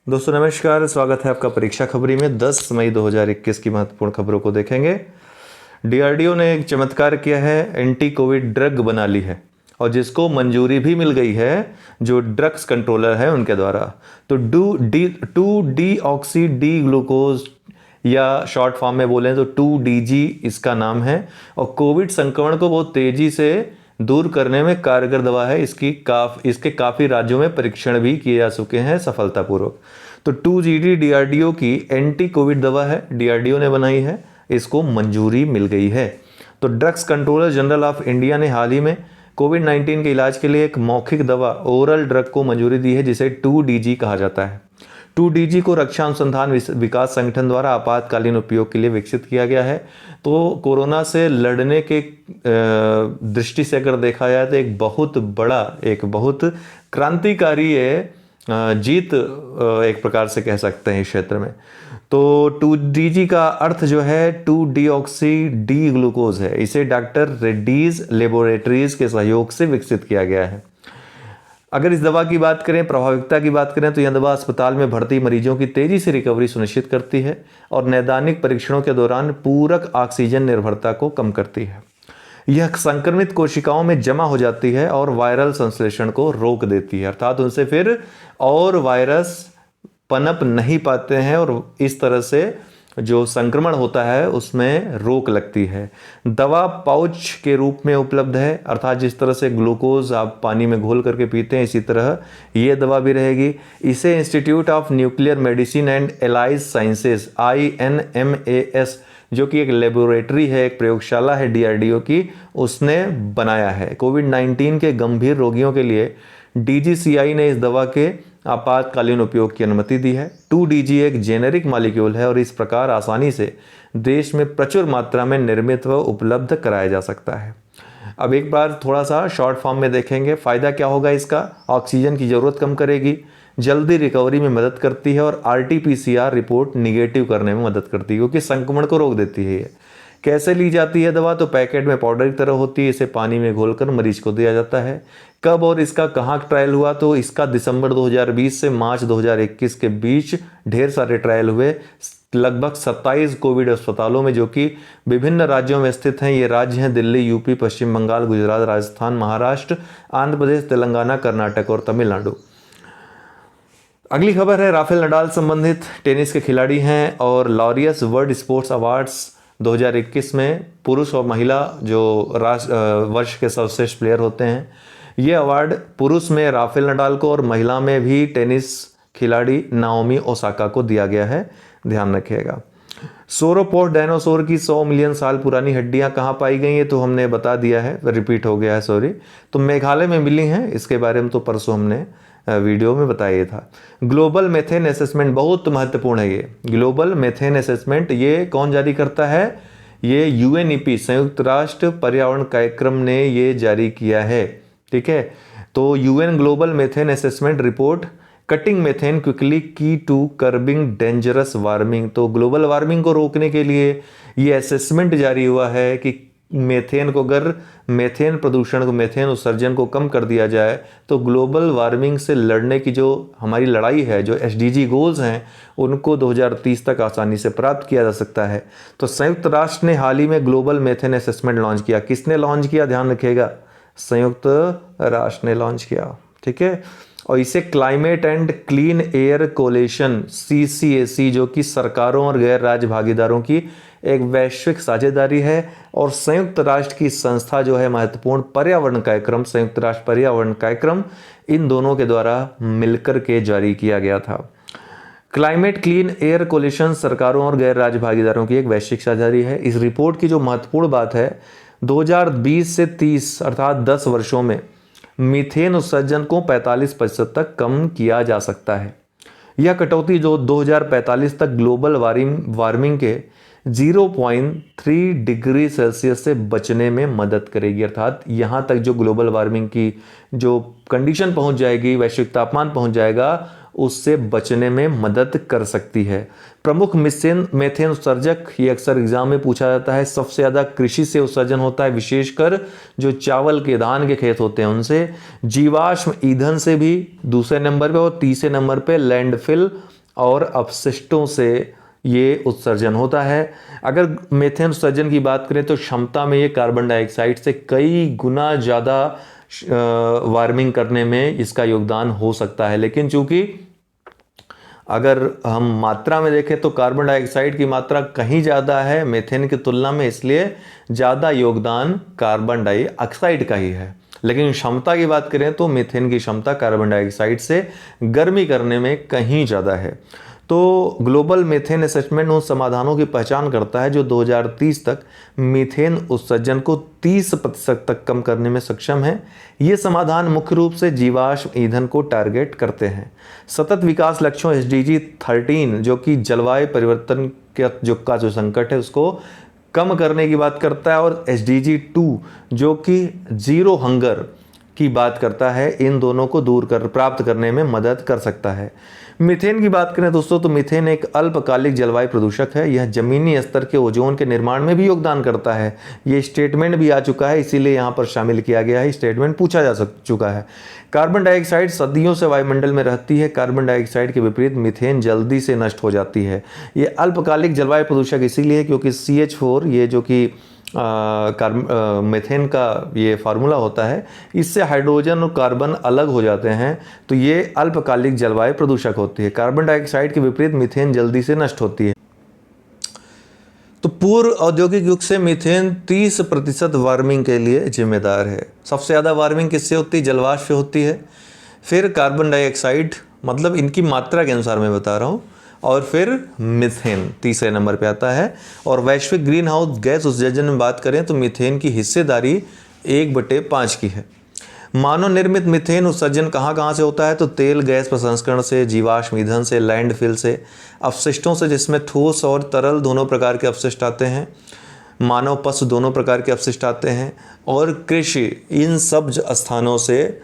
दोस्तों नमस्कार, स्वागत है आपका परीक्षा खबरी में। 10 मई 2021 की महत्वपूर्ण खबरों को देखेंगे। डीआरडीओ ने एक चमत्कार किया है, एंटी कोविड ड्रग बना ली है और जिसको मंजूरी भी मिल गई है जो ड्रग्स कंट्रोलर है उनके द्वारा। तो 2-डीऑक्सी डी ग्लूकोज या शॉर्ट फॉर्म में बोलें तो 2DG इसका नाम है और कोविड संक्रमण को बहुत तेजी से दूर करने में कारगर दवा है। इसके काफ़ी राज्यों में परीक्षण भी किए जा चुके हैं सफलतापूर्वक। तो 2GD डीआरडीओ की एंटी कोविड दवा है, डीआरडीओ ने बनाई है, इसको मंजूरी मिल गई है। तो drugs controller general of India ने हाल ही में कोविड-19 के इलाज के लिए एक मौखिक दवा ओरल ड्रग को मंजूरी दी है जिसे 2DG कहा जाता है। 2DG को रक्षा अनुसंधान विकास संगठन द्वारा आपातकालीन उपयोग के लिए विकसित किया गया है। तो कोरोना से लड़ने के दृष्टि से अगर देखा जाए तो एक बहुत क्रांतिकारी जीत एक प्रकार से कह सकते हैं इस क्षेत्र में। तो 2DG का अर्थ जो है 2-डीऑक्सी डी ग्लूकोज है। इसे डॉक्टर रेड्डीज लेबोरेटरीज के सहयोग से विकसित किया गया है। अगर इस दवा की बात करें, प्रभाविकता की बात करें, तो यह दवा अस्पताल में भर्ती मरीजों की तेजी से रिकवरी सुनिश्चित करती है और नैदानिक परीक्षणों के दौरान पूरक ऑक्सीजन निर्भरता को कम करती है। यह संक्रमित कोशिकाओं में जमा हो जाती है और वायरल संश्लेषण को रोक देती है, अर्थात उनसे फिर और वायरस पनप नहीं पाते हैं और इस तरह से जो संक्रमण होता है उसमें रोक लगती है। दवा पाउच के रूप में उपलब्ध है, अर्थात जिस तरह से ग्लूकोज आप पानी में घोल करके पीते हैं इसी तरह ये दवा भी रहेगी। इसे institute of nuclear medicine and allies sciences INMAS जो कि एक लेबोरेटरी है, एक प्रयोगशाला है डीआरडीओ की, उसने बनाया है। कोविड-19 के गंभीर रोगियों के लिए DGCI ने इस दवा के आपातकालीन उपयोग की अनुमति दी है। 2DG एक जेनेरिक मॉलिक्यूल है और इस प्रकार आसानी से देश में प्रचुर मात्रा में निर्मित व उपलब्ध कराया जा सकता है। अब एक बार थोड़ा सा शॉर्ट फॉर्म में देखेंगे। फ़ायदा क्या होगा इसका? ऑक्सीजन की ज़रूरत कम करेगी, जल्दी रिकवरी में मदद करती है और RT-PCR रिपोर्ट निगेटिव करने में मदद करती है क्योंकि संक्रमण को रोक देती है ये। कैसे ली जाती है दवा? तो पैकेट में पाउडर की तरह होती है, इसे पानी में घोलकर मरीज को दिया जाता है। कब और इसका कहाँ ट्रायल हुआ? तो इसका दिसंबर 2020 से मार्च 2021 के बीच ढेर सारे ट्रायल हुए लगभग 27 कोविड अस्पतालों में जो कि विभिन्न राज्यों में स्थित हैं। ये राज्य हैं दिल्ली, यूपी, पश्चिम बंगाल, गुजरात, राजस्थान, महाराष्ट्र, आंध्र प्रदेश, तेलंगाना, कर्नाटक और तमिलनाडु। अगली खबर है राफेल नडाल संबंधित। टेनिस के खिलाड़ी हैं और लॉरियस वर्ल्ड स्पोर्ट्स अवार्ड्स 2021 में पुरुष और महिला जो वर्ष के सर्वश्रेष्ठ प्लेयर होते हैं, ये अवार्ड पुरुष में राफेल नडाल को और महिला में भी टेनिस खिलाड़ी नाओमी ओसाका को दिया गया है, ध्यान रखिएगा। सोरोपोड डायनासोर की 100 मिलियन साल पुरानी हड्डियां कहाँ पाई गई हैं तो हमने बता दिया है, रिपीट हो गया है, सॉरी। तो मेघालय में मिली हैं, इसके बारे में तो परसों हमने वीडियो में बताया था। ग्लोबल मेथेन असेसमेंट बहुत महत्वपूर्ण है। ये ग्लोबल मेथेन असेसमेंट ये कौन जारी करता है? ये UNEP संयुक्त राष्ट्र पर्यावरण कार्यक्रम ने ये जारी किया है, ठीक है। तो UN global methane assessment report cutting methane quickly की टू कर्बिंग डेंजरस वार्मिंग। तो ग्लोबल वार्मिंग को रोकने के लिए ये असेसमेंट जारी हुआ है कि मेथेन को, अगर मेथेन प्रदूषण को, मेथेन उत्सर्जन को कम कर दिया जाए तो ग्लोबल वार्मिंग से लड़ने की जो हमारी लड़ाई है, जो SDG गोल्स हैं, उनको 2030 तक आसानी से प्राप्त किया जा सकता है। तो संयुक्त राष्ट्र ने हाल ही में ग्लोबल मेथेन असेसमेंट लॉन्च किया। किसने लॉन्च किया? ध्यान रखिएगा, संयुक्त राष्ट्र ने लॉन्च किया, ठीक है। और इसे climate and clean air coalition CCAC जो कि सरकारों और गैर राज्य भागीदारों की एक वैश्विक साझेदारी है और संयुक्त राष्ट्र की संस्था जो है महत्वपूर्ण पर्यावरण कार्यक्रम, संयुक्त राष्ट्र पर्यावरण कार्यक्रम, इन दोनों के द्वारा मिलकर के जारी किया गया था। क्लाइमेट क्लीन एयर कोलिशन सरकारों और गैर राज्य भागीदारों की एक वैश्विक साझेदारी है। इस रिपोर्ट की जो महत्वपूर्ण बात है, 2020 से 30 अर्थात 10 वर्षों में मीथेन उत्सर्जन को 45% तक कम किया जा सकता है। यह कटौती जो 2045 तक ग्लोबल वार्मिंग के 0.3 डिग्री सेल्सियस से बचने में मदद करेगी, अर्थात यहाँ तक जो ग्लोबल वार्मिंग की जो कंडीशन पहुँच जाएगी, वैश्विक तापमान पहुँच जाएगा, उससे बचने में मदद कर सकती है। प्रमुख मेथेन उत्सर्जक, ये अक्सर एग्जाम में पूछा जाता है। सबसे ज़्यादा कृषि से उत्सर्जन होता है, विशेषकर जो चावल के धान के खेत होते हैं उनसे। जीवाश्म ईंधन से भी दूसरे नंबर पे, और तीसरे नंबर पे लैंडफिल और अपशिष्टों से ये उत्सर्जन होता है। अगर मीथेन उत्सर्जन की बात करें तो क्षमता में ये कार्बन डाइऑक्साइड से कई गुना ज़्यादा वार्मिंग करने में इसका योगदान हो सकता है। लेकिन चूंकि अगर हम मात्रा में देखें तो कार्बन डाइऑक्साइड की मात्रा कहीं ज़्यादा है मीथेन की तुलना में, इसलिए ज़्यादा योगदान कार्बन डाइऑक्साइड का ही है। लेकिन क्षमता की बात करें तो मीथेन की क्षमता कार्बन डाइऑक्साइड से गर्मी करने में कहीं ज़्यादा है। तो ग्लोबल मीथेन असेसमेंट उन समाधानों की पहचान करता है जो 2030 तक मीथेन उत्सर्जन को 30% तक कम करने में सक्षम है। ये समाधान मुख्य रूप से जीवाश्म ईंधन को टारगेट करते हैं। सतत विकास लक्ष्यों SDG 13 जो कि जलवायु परिवर्तन का जो संकट है उसको कम करने की बात करता है, और SDG 2 जो कि जीरो हंगर की बात करता है, इन दोनों को प्राप्त करने में मदद कर सकता है। मीथेन की बात करें दोस्तों तो मीथेन एक अल्पकालिक जलवायु प्रदूषक है। यह जमीनी स्तर के ओजोन के निर्माण में भी योगदान करता है। ये स्टेटमेंट भी आ चुका है, इसीलिए यहाँ पर शामिल किया गया है। स्टेटमेंट पूछा जा चुका है। कार्बन डाइऑक्साइड सदियों से वायुमंडल में रहती है। कार्बन डाइऑक्साइड के विपरीत मीथेन जल्दी से नष्ट हो जाती है। ये अल्पकालिक जलवायु प्रदूषक इसीलिए क्योंकि CH4 ये जो कि मीथेन का ये फार्मूला होता है, इससे हाइड्रोजन और कार्बन अलग हो जाते हैं, तो ये अल्पकालिक जलवायु प्रदूषक होती है। कार्बन डाइऑक्साइड के विपरीत मीथेन जल्दी से नष्ट होती है। तो पूर्व औद्योगिक युग से मीथेन 30% वार्मिंग के लिए जिम्मेदार है। सबसे ज़्यादा वार्मिंग किससे होती है? जलवाष्प से होती है। फिर कार्बन डाइऑक्साइड, मतलब इनकी मात्रा के अनुसार मैं बता रहा हूँ, और फिर मीथेन तीसरे नंबर पे आता है। और वैश्विक ग्रीन हाउस गैस उत्सर्जन में बात करें तो मीथेन की हिस्सेदारी 1/5 की है। मानव निर्मित मीथेन उत्सर्जन कहाँ कहाँ से होता है? तो तेल गैस प्रसंस्करण से, जीवाश्म ईंधन से, लैंडफिल से, अपशिष्टों से जिसमें ठोस और तरल दोनों प्रकार के अपशिष्ट आते हैं, मानव पशु दोनों प्रकार के अपशिष्ट आते हैं, और कृषि, इन सब स्थानों से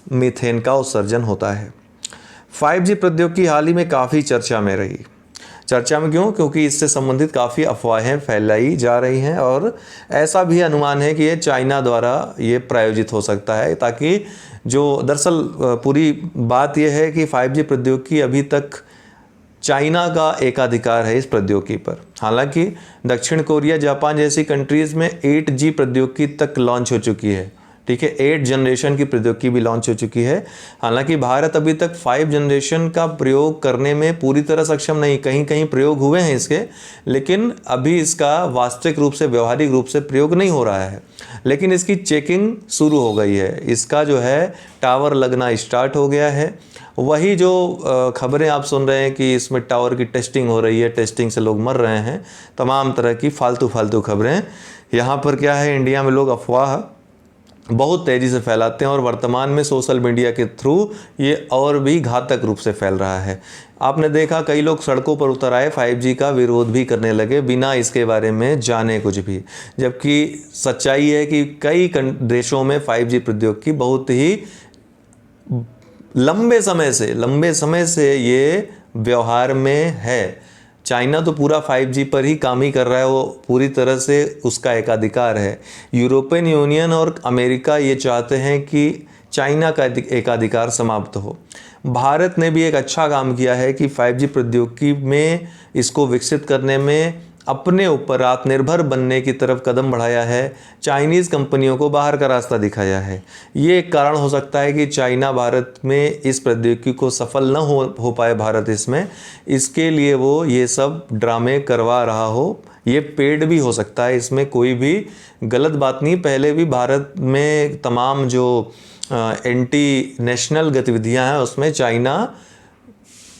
मीथेन का उत्सर्जन होता है। 5G प्रौद्योगिकी हाल ही में काफ़ी चर्चा में रही। चर्चा में क्यों? क्योंकि इससे संबंधित काफ़ी अफवाहें फैलाई जा रही हैं, और ऐसा भी अनुमान है कि ये चाइना द्वारा ये प्रायोजित हो सकता है, ताकि जो दरअसल पूरी बात यह है कि 5G प्रौद्योगिकी अभी तक चाइना का एकाधिकार है इस प्रौद्योगिकी पर। हालांकि दक्षिण कोरिया, जापान जैसी कंट्रीज़ में 8G प्रौद्योगिकी तक लॉन्च हो चुकी है। ठीक है, 8 जनरेशन की प्रौद्योगिकी भी लॉन्च हो चुकी है। हालांकि भारत अभी तक 5 जनरेशन का प्रयोग करने में पूरी तरह सक्षम नहीं, कहीं कहीं प्रयोग हुए हैं इसके, लेकिन अभी इसका वास्तविक रूप से, व्यवहारिक रूप से प्रयोग नहीं हो रहा है। लेकिन इसकी चेकिंग शुरू हो गई है। इसका जो है टावर लगना स्टार्ट हो गया है। वही जो खबरें आप सुन रहे हैं कि इसमें टावर की टेस्टिंग हो रही है, टेस्टिंग से लोग मर रहे हैं, तमाम तरह की फालतू खबरें। यहाँ पर क्या है, इंडिया में लोग अफवाह बहुत तेज़ी से फैलाते हैं, और वर्तमान में सोशल मीडिया के थ्रू ये और भी घातक रूप से फैल रहा है। आपने देखा कई लोग सड़कों पर उतर आए, 5G का विरोध भी करने लगे बिना इसके बारे में जाने कुछ भी। जबकि सच्चाई है कि कई देशों में 5G प्रौद्योगिकी बहुत ही लंबे समय से ये व्यवहार में है। चाइना तो पूरा 5G पर ही काम ही कर रहा है, वो पूरी तरह से उसका एकाधिकार है। यूरोपियन यूनियन और अमेरिका ये चाहते हैं कि चाइना का एकाधिकार समाप्त हो। भारत ने भी एक अच्छा काम किया है कि 5G प्रौद्योगिकी में इसको विकसित करने में अपने ऊपर आत्मनिर्भर बनने की तरफ कदम बढ़ाया है, चाइनीज़ कंपनियों को बाहर का रास्ता दिखाया है। ये एक कारण हो सकता है कि चाइना भारत में इस प्रौद्योगिकी को सफल न हो पाए भारत इसमें, इसके लिए वो ये सब ड्रामे करवा रहा हो। ये पेड भी हो सकता है, इसमें कोई भी गलत बात नहीं। पहले भी भारत में तमाम जो एंटी नेशनल गतिविधियां हैं उसमें चाइना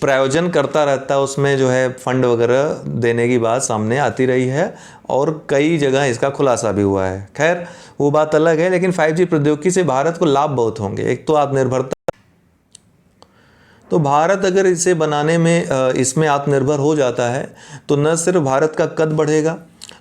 प्रायोजन करता रहता है, उसमें जो है फंड वगैरह देने की बात सामने आती रही है, और कई जगह इसका खुलासा भी हुआ है। खैर वो बात अलग है, लेकिन 5G प्रौद्योगिकी से भारत को लाभ बहुत होंगे। एक तो आत्मनिर्भरता, तो भारत अगर इसे बनाने में इसमें आत्मनिर्भर हो जाता है तो न सिर्फ भारत का कद बढ़ेगा,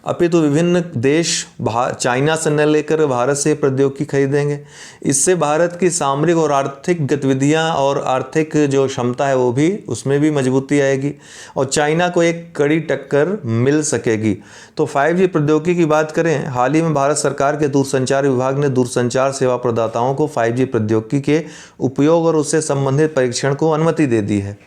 अपितु विभिन्न देश चाइना से न लेकर भारत से प्रौद्योगिकी खरीदेंगे। इससे भारत की सामरिक और आर्थिक गतिविधियां और आर्थिक जो क्षमता है वो भी, उसमें भी मजबूती आएगी और चाइना को एक कड़ी टक्कर मिल सकेगी। तो 5G प्रौद्योगिकी की बात करें, हाल ही में भारत सरकार के दूरसंचार विभाग ने दूरसंचार सेवा प्रदाताओं को 5G प्रौद्योगिकी के उपयोग और उससे संबंधित परीक्षण को अनुमति दे दी है।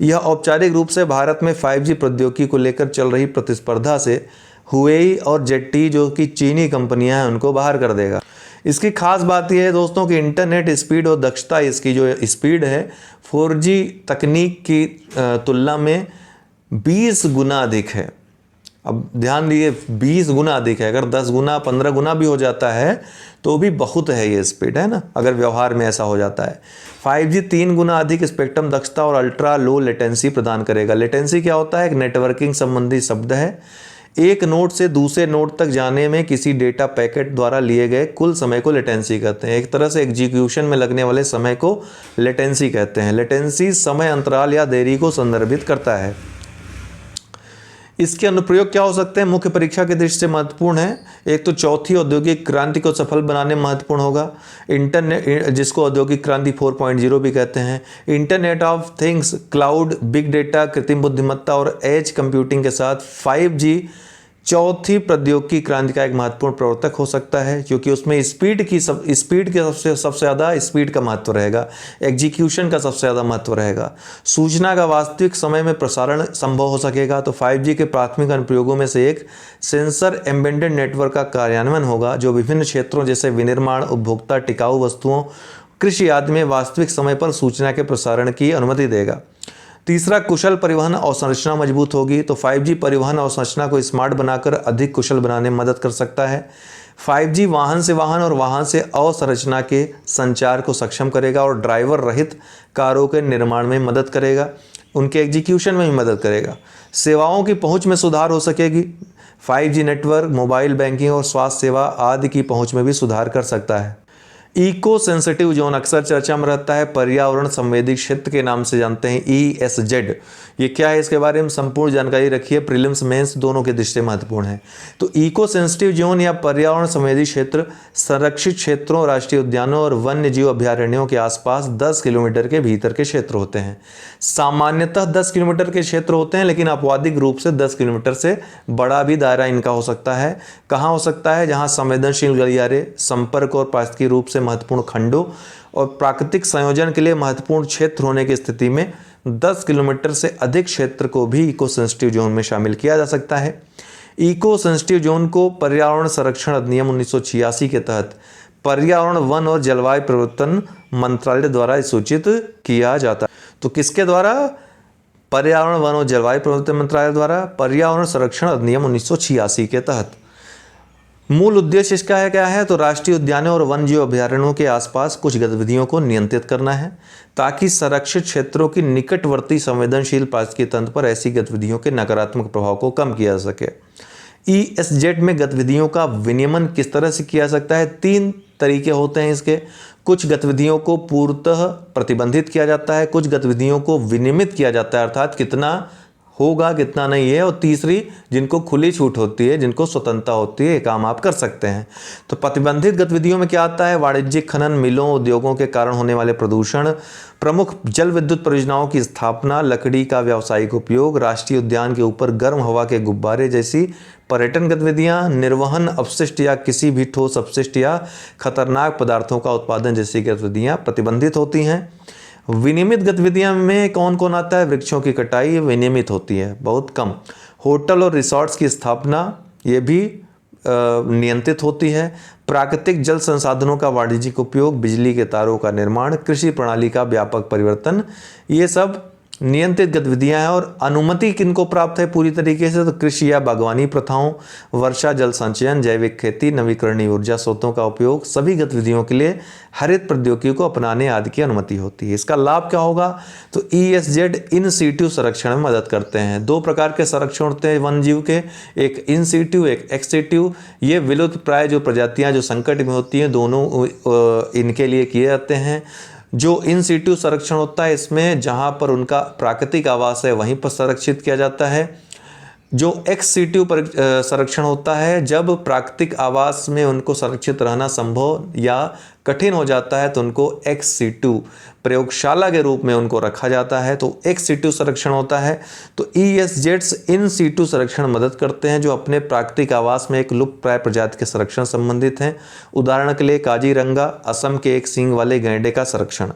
यह औपचारिक रूप से भारत में 5G प्रौद्योगिकी को लेकर चल रही प्रतिस्पर्धा से हुवेई और जेटी जो कि चीनी कंपनियां हैं उनको बाहर कर देगा। इसकी खास बात यह है दोस्तों कि इंटरनेट स्पीड और दक्षता, इसकी जो स्पीड है 4G तकनीक की तुलना में 20 गुना अधिक है। अब ध्यान दीजिए 20 गुना अधिक है, अगर 10 गुना 15 गुना भी हो जाता है तो भी बहुत है ये स्पीड, है ना, अगर व्यवहार में ऐसा हो जाता है। 5G 3 गुना अधिक स्पेक्ट्रम दक्षता और अल्ट्रा लो लेटेंसी प्रदान करेगा। लेटेंसी क्या होता है? एक नेटवर्किंग संबंधी शब्द है। एक नोड से दूसरे नोड तक जाने में किसी डेटा पैकेट द्वारा लिए गए कुल समय को लेटेंसी कहते हैं। एक तरह से एग्जीक्यूशन में लगने वाले समय को लेटेंसी कहते हैं। लेटेंसी समय अंतराल या देरी को संदर्भित करता है। इसके अनुप्रयोग क्या हो सकते हैं? मुख्य परीक्षा की दृष्टि से महत्वपूर्ण है। एक तो चौथी औद्योगिक क्रांति को सफल बनाने में महत्वपूर्ण होगा। इंटरनेट, जिसको औद्योगिक क्रांति 4.0 भी कहते हैं। Internet of things, cloud, big data, कृत्रिम बुद्धिमत्ता और एज कंप्यूटिंग के साथ 5G चौथी प्रौद्योगिकी क्रांति का एक महत्वपूर्ण प्रवर्तक हो सकता है, क्योंकि उसमें स्पीड के सबसे ज़्यादा स्पीड का महत्व रहेगा, एग्जीक्यूशन का सबसे ज़्यादा महत्व रहेगा, सूचना का वास्तविक समय में प्रसारण संभव हो सकेगा। तो 5G के प्राथमिक अनुप्रयोगों में से एक सेंसर एम्बेडेड नेटवर्क का कार्यान्वयन होगा, जो विभिन्न क्षेत्रों जैसे विनिर्माण, उपभोक्ता, टिकाऊ वस्तुओं, कृषि आदि में वास्तविक समय पर सूचना के प्रसारण की अनुमति देगा। तीसरा, कुशल परिवहन अवसंरचना मजबूत होगी। तो 5G परिवहन अवसंरचना को स्मार्ट बनाकर अधिक कुशल बनाने में मदद कर सकता है। 5G वाहन से वाहन और वाहन से अवसंरचना के संचार को सक्षम करेगा और ड्राइवर रहित कारों के निर्माण में मदद करेगा, उनके एग्जीक्यूशन में भी मदद करेगा। सेवाओं की पहुंच में सुधार हो सकेगी। 5G नेटवर्क मोबाइल बैंकिंग और स्वास्थ्य सेवा आदि की पहुंच में भी सुधार कर सकता है। इको सेंसिटिव जोन अक्सर चर्चा में रहता है, पर्यावरण संवेदी क्षेत्र के नाम से जानते हैं, ESZ। ये क्या है, इसके बारे में संपूर्ण जानकारी रखिए, प्रीलिम्स मेंस दोनों के दृष्टि से महत्वपूर्ण है। तो इको सेंसिटिव जोन या पर्यावरण संवेदी क्षेत्र संरक्षित क्षेत्रों, राष्ट्रीय उद्यानों और वन्य जीव अभयारण्यों के आसपास 10 किलोमीटर के भीतर के क्षेत्र होते हैं। सामान्यतः 10 किलोमीटर के क्षेत्र होते हैं, लेकिन अपवादिक रूप से 10 किलोमीटर से बड़ा भी दायरा इनका हो सकता है। कहाँ हो सकता है? जहाँ संवेदनशील गलियारे, संपर्क और पारिस्थितिक रूप से महत्वपूर्ण खंडों और प्राकृतिक संयोजन के लिए महत्वपूर्ण क्षेत्र होने की स्थिति में 10 किलोमीटर से अधिक क्षेत्र को भी इको सेंसिटिव जोन में शामिल किया जा सकता है। इको सेंसिटिव जोन को पर्यावरण संरक्षण अधिनियम 1986 के तहत पर्यावरण, वन और जलवायु परिवर्तन मंत्रालय द्वारा सूचित किया जाता है। तो किसके द्वारा? पर्यावरण, वन और जलवायु परिवर्तन मंत्रालय द्वारा पर्यावरण संरक्षण अधिनियम 1986 के तहत। मूल उद्देश्य इसका है क्या है? तो राष्ट्रीय उद्यानों और वन्य जीव अभयारण्यों के आसपास कुछ गतिविधियों को नियंत्रित करना है, ताकि संरक्षित क्षेत्रों की निकटवर्ती संवेदनशील पारिस्थितिकी तंत्र पर ऐसी गतिविधियों के नकारात्मक प्रभाव को कम किया जा सके। ESZ में गतिविधियों का विनियमन किस तरह से किया सकता है? 3 तरीके होते हैं इसके। कुछ गतिविधियों को पूर्णतः प्रतिबंधित किया जाता है, कुछ गतिविधियों को विनियमित किया जाता है, अर्थात कितना होगा कितना नहीं है, और तीसरी जिनको खुली छूट होती है, जिनको स्वतंत्रता होती है, ये काम आप कर सकते हैं। तो प्रतिबंधित गतिविधियों में क्या आता है? वाणिज्यिक खनन, मिलों, उद्योगों के कारण होने वाले प्रदूषण, प्रमुख जल विद्युत परियोजनाओं की स्थापना, लकड़ी का व्यावसायिक उपयोग, राष्ट्रीय उद्यान के ऊपर गर्म हवा के गुब्बारे जैसी पर्यटन गतिविधियां, निर्वहन अपशिष्ट या किसी भी ठोस अपशिष्ट या खतरनाक पदार्थों का उत्पादन जैसी गतिविधियां प्रतिबंधित होती हैं। विनियमित गतिविधियां में कौन कौन आता है? वृक्षों की कटाई विनियमित होती है, बहुत कम। होटल और रिसोर्ट्स की स्थापना ये भी नियंत्रित होती है। प्राकृतिक जल संसाधनों का वाणिज्यिक उपयोग, बिजली के तारों का निर्माण, कृषि प्रणाली का व्यापक परिवर्तन, ये सब नियंत्रित गतिविधियां हैं। और अनुमति किनको प्राप्त है पूरी तरीके से? तो कृषि या बागवानी प्रथाओं, वर्षा जल संचयन, जैविक खेती, नवीकरणीय ऊर्जा स्रोतों का उपयोग, सभी गतिविधियों के लिए हरित प्रौद्योगिकी को अपनाने आदि की अनुमति होती है। इसका लाभ क्या होगा? तो ESZ इन सीटू संरक्षण में मदद करते हैं। 2 प्रकार के संरक्षण होते हैं वन जीव के, एक इन सीटू, एक एक्स सीटू। ये विलुप्त प्राय जो प्रजातियां जो संकट में होती हैं, दोनों इनके लिए किए जाते हैं। जो इन सीटू संरक्षण होता है, इसमें जहाँ पर उनका प्राकृतिक आवास है वहीं पर संरक्षित किया जाता है। जो एक्स सीटू संरक्षण होता है, जब प्राकृतिक आवास में उनको संरक्षित रहना संभव या कठिन हो जाता है तो उनको एक्स सीटू प्रयोगशाला के रूप में उनको रखा जाता है, तो एक्स सीटू संरक्षण होता है। तो ESZs इन सीटू संरक्षण मदद करते हैं जो अपने प्राकृतिक आवास में एक लुप्त प्राय प्रजाति के संरक्षण संबंधित हैं। उदाहरण के लिए काजीरंगा, असम के एक सींग वाले गैंडे का संरक्षण।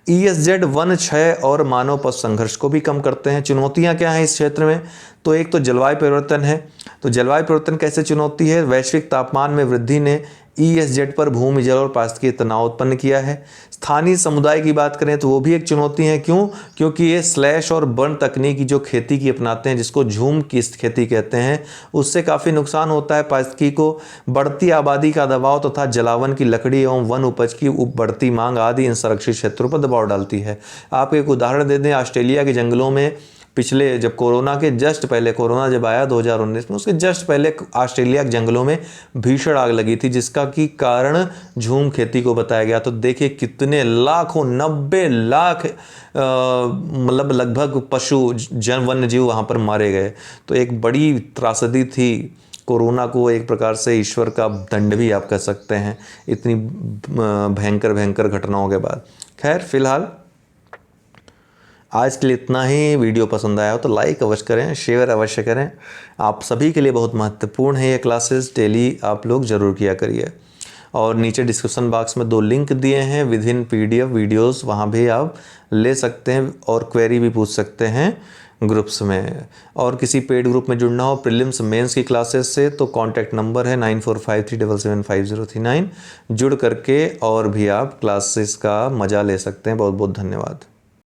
ESZ वन क्षय और मानव पशु संघर्ष को भी कम करते हैं। चुनौतियां क्या हैं इस क्षेत्र में? तो एक तो जलवायु परिवर्तन है। तो जलवायु परिवर्तन कैसे चुनौती है? वैश्विक तापमान में वृद्धि ने ESZ पर भूमि, जल और पारिस्थितिकी तनाव उत्पन्न किया है। स्थानीय समुदाय की बात करें तो वो भी एक चुनौती है। क्यों? क्योंकि ये स्लैश और बर्न तकनीकी जो खेती की अपनाते हैं, जिसको झूम की खेती कहते हैं, उससे काफ़ी नुकसान होता है पारिस्थितिकी को। बढ़ती आबादी का दबाव तथा जलावन की लकड़ी एवं वन उपज की बढ़ती मांग आदि इन संरक्षित क्षेत्रों पर दबाव डालती है। आपको एक उदाहरण दे दें, ऑस्ट्रेलिया के जंगलों में पिछले जब कोरोना के जस्ट पहले, कोरोना जब आया 2019 में, उसके जस्ट पहले ऑस्ट्रेलिया के जंगलों में भीषण आग लगी थी, जिसका की कारण झूम खेती को बताया गया। तो देखिए कितने लाखों, 90 लाख मतलब लगभग पशु वन्य जीव वहाँ पर मारे गए। तो एक बड़ी त्रासदी थी। कोरोना को एक प्रकार से ईश्वर का दंड भी आप कह सकते हैं, इतनी भयंकर भयंकर घटनाओं के बाद। खैर, फिलहाल आज के लिए इतना ही। वीडियो पसंद आया हो तो लाइक अवश्य करें, शेयर अवश्य करें। आप सभी के लिए बहुत महत्वपूर्ण है ये क्लासेस, डेली आप लोग ज़रूर किया करिए। और नीचे डिस्क्रिप्शन बॉक्स में 2 लिंक दिए हैं विद इन PDF वीडियोस, वहाँ भी आप ले सकते हैं और क्वेरी भी पूछ सकते हैं ग्रुप्स में। और किसी पेड ग्रुप में जुड़ना हो प्रीलिम्स मेंस की क्लासेस से तो कॉन्टैक्ट नंबर है 9453775039। जुड़ करके और भी आप क्लासेस का मज़ा ले सकते हैं। बहुत बहुत धन्यवाद।